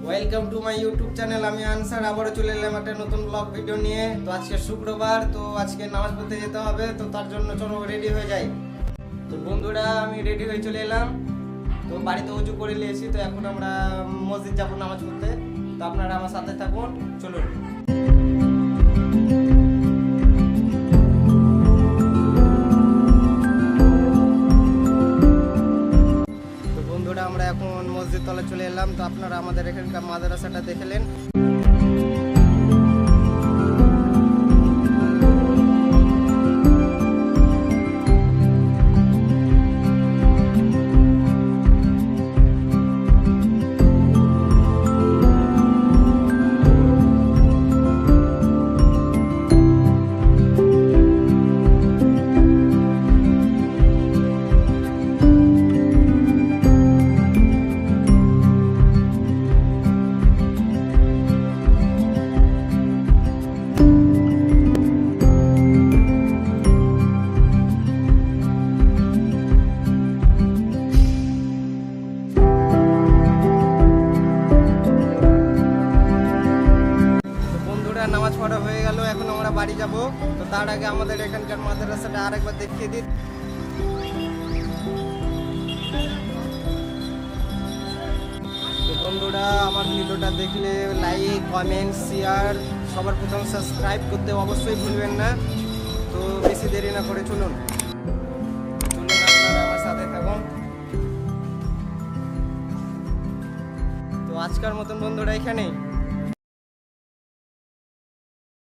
Welcome to my YouTube channel. আমি answer আবারও চলে এলাম একটা নতুন ব্লগ ভিডিও নিয়ে। তো আজকে শুক্রবার, তো আজকে নামাজ পড়তে যেতে হবে, তো তার জন্য চলো রেডি হয়ে যাই। তো বন্ধুরা, আমি রেডি হয়ে চলে এলাম। তো বাড়িতে উজু করে নিয়েছি, তো এখন আমরা মসজিদ যাবো নামাজ পড়তে। তো আপনারা আমার সাথে থাকুন, চলুন। তো বন্ধুরা, আমরা এখন মসজিদ তলে চলে এলাম। তো আপনারা আমাদের এখানকার মাদ্রাসাটা দেখলেন। নামাজ পড়া হয়ে গেল, এখন আমরা বাড়ি যাব। তো তার আগে আমাদের এখানকার মাদ্রাসাটা আরেকবার দেখিয়ে দিই। তো বন্ধুরা, আমার ভিডিওটা দেখলে লাইক, কমেন্ট, শেয়ার, সবার প্রথম সাবস্ক্রাইব করতে অবশ্যই ভুলবেন না। তো বেশি দেরি না করে চলুন, আপনারা আমার সাথে থাকুন। তো আজকের মতন বন্ধুরা এখানেই।